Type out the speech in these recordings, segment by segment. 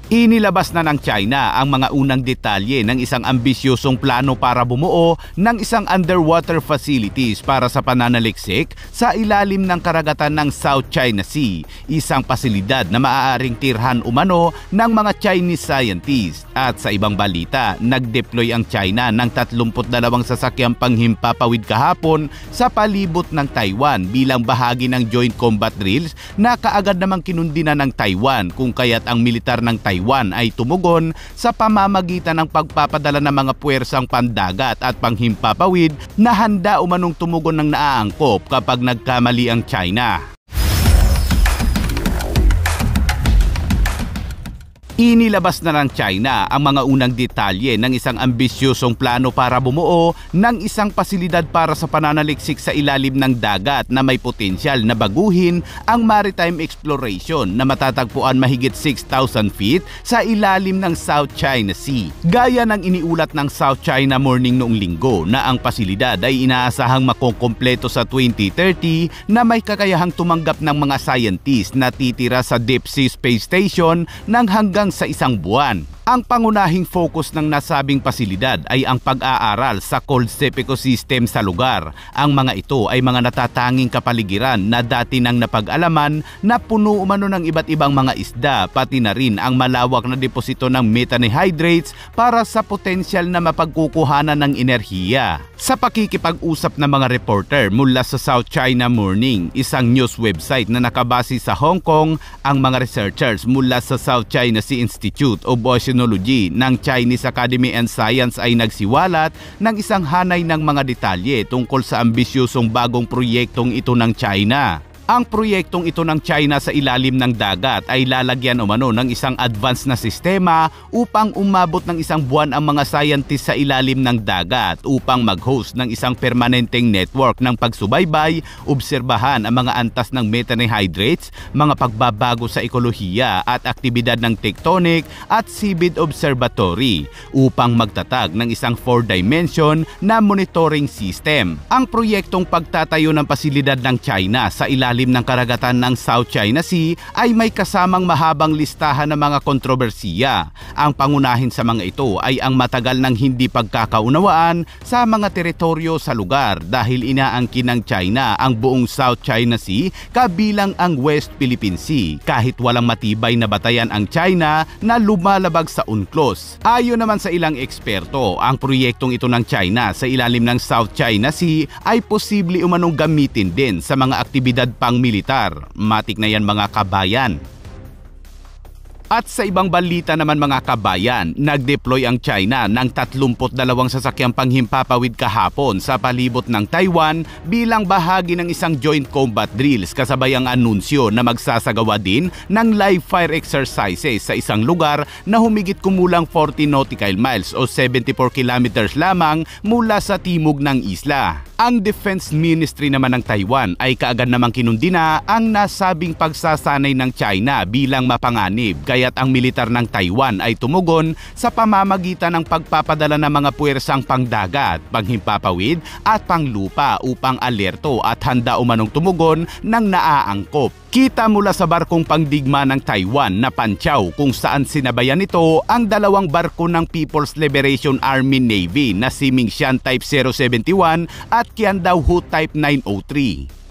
Inilabas na ng China ang mga unang detalye ng isang ambisyosong plano para bumuo ng isang underwater facilities para sa pananaliksik sa ilalim ng karagatan ng South China Sea, isang pasilidad na maaaring tirhan umano ng mga Chinese scientists. At sa ibang balita, nag-deploy ang China ng 32 sasakyang panghimpapawid kahapon sa palibot ng Taiwan bilang bahagi ng joint combat drills na kaagad namang kinundina ng Taiwan, kung kaya't ang militar ng Taiwan ay tumugon sa pamamagitan ng pagpapadala ng mga puwersang pandagat at panghimpapawid na handa umanong tumugon ng naaangkop kapag nagkamali ang China. Inilabas na ng China ang mga unang detalye ng isang ambisyosong plano para bumuo ng isang pasilidad para sa pananaliksik sa ilalim ng dagat na may potensyal na baguhin ang maritime exploration na matatagpuan mahigit 6,000 feet sa ilalim ng South China Sea. Gaya ng iniulat ng South China Morning noong linggo na ang pasilidad ay inaasahang makukumpleto sa 2030 na may kakayahang tumanggap ng mga scientists na titira sa Deep Sea Space Station ng hanggang sa isang buwan. Ang pangunahing focus ng nasabing pasilidad ay ang pag-aaral sa cold steppe ecosystem sa lugar. Ang mga ito ay mga natatanging kapaligiran na dati nang napag-alaman na puno umano ng iba't ibang mga isda, pati na rin ang malawak na deposito ng methane hydrates para sa potensyal na mapagkukuhanan ng enerhiya. Sa pakikipag-usap ng mga reporter mula sa South China Morning, isang news website na nakabase sa Hong Kong, ang mga researchers mula sa South China Sea Institute of Oceanology ng Chinese Academy and Science ay nagsiwalat ng isang hanay ng mga detalye tungkol sa ambisyosong bagong proyektong ito ng China. Ang proyektong ito ng China sa ilalim ng dagat ay lalagyan umano ng isang advanced na sistema upang umabot ng isang buwan ang mga scientists sa ilalim ng dagat upang mag-host ng isang permanenteng network ng pagsubaybay, obserbahan ang mga antas ng methane hydrates, mga pagbabago sa ekolohiya at aktibidad ng tectonic at seabed observatory upang magtatag ng isang 4-dimension na monitoring system. Ang proyektong pagtatayo ng pasilidad ng China sa ilalim ng karagatan ng South China Sea ay may kasamang mahabang listahan ng mga kontrobersiya. Ang pangunahin sa mga ito ay ang matagal ng hindi pagkakaunawaan sa mga teritoryo sa lugar dahil inaangkin ng China ang buong South China Sea kabilang ang West Philippine Sea kahit walang matibay na batayan ang China na lumalabag sa UNCLOS. Ayon naman sa ilang eksperto, ang proyektong ito ng China sa ilalim ng South China Sea ay posible umanong gamitin din sa mga aktibidad pang-militar. Matik na yan mga kabayan. At sa ibang balita naman mga kabayan, nag-deploy ang China ng 32 sasakyang panghimpapawid kahapon sa palibot ng Taiwan bilang bahagi ng isang joint combat drills kasabay ang anunsyo na magsasagawa din ng live fire exercises sa isang lugar na humigit kumulang 40 nautical miles o 74 kilometers lamang mula sa timog ng isla. Ang Defense Ministry naman ng Taiwan ay kaagad namang kinundina ang nasabing pagsasanay ng China bilang mapanganib, kaya't ang militar ng Taiwan ay tumugon sa pamamagitan ng pagpapadala ng mga puwersang pangdagat, panghimpapawid at panglupa upang alerto at handa umanong tumugon ng naaangkop. Kita mula sa barkong pangdigma ng Taiwan na Panchao kung saan sinabayan nito ang dalawang barko ng People's Liberation Army Navy na si Mingshan Type 071 at Qiandao Hu Type 903.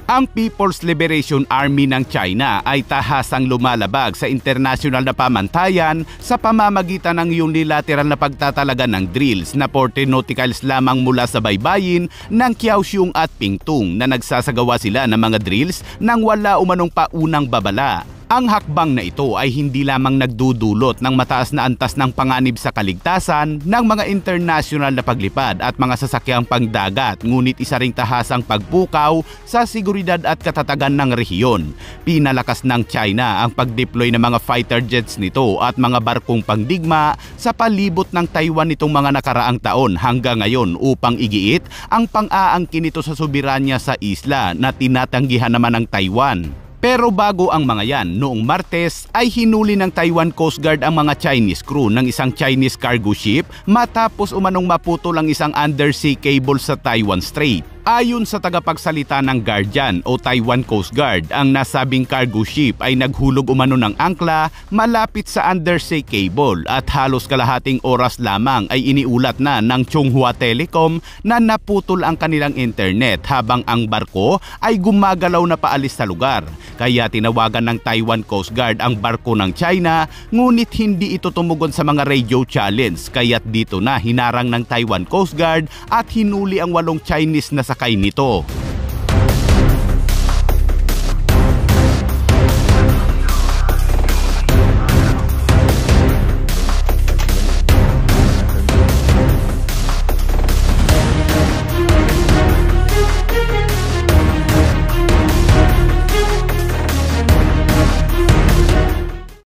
Ang People's Liberation Army ng China ay tahasang lumalabag sa internasyonal na pamantayan sa pamamagitan ng unilateral na pagtatalaga ng drills na 40 nauticals lamang mula sa baybayin ng Kaohsiung at Pingtung na nagsasagawa sila ng mga drills nang wala umanong paunang babala. Ang hakbang na ito ay hindi lamang nagdudulot ng mataas na antas ng panganib sa kaligtasan ng mga internasyonal na paglipad at mga sasakyang pangdagat, ngunit isa ring tahasang pagpukaw sa seguridad at katatagan ng rehiyon. Pinalakas ng China ang pag-deploy ng mga fighter jets nito at mga barkong pangdigma sa palibot ng Taiwan nitong mga nakaraang taon hanggang ngayon upang igiit ang pang-aangkin nito sa soberanya sa isla na tinatanggihan naman ng Taiwan. Pero bago ang mga yan, noong Martes ay hinuli ng Taiwan Coast Guard ang mga Chinese crew ng isang Chinese cargo ship matapos umanong maputol ang isang undersea cable sa Taiwan Strait. Ayon sa tagapagsalita ng Guardian o Taiwan Coast Guard, ang nasabing cargo ship ay naghulog umano ng angkla malapit sa undersea cable at halos kalahating oras lamang ay iniulat na ng Chunghua Telecom na naputol ang kanilang internet habang ang barko ay gumagalaw na paalis sa lugar. Kaya tinawagan ng Taiwan Coast Guard ang barko ng China, ngunit hindi ito tumugon sa mga radio challenge, kaya't dito na hinarang ng Taiwan Coast Guard at hinuli ang 8 Chinese na sakay nito.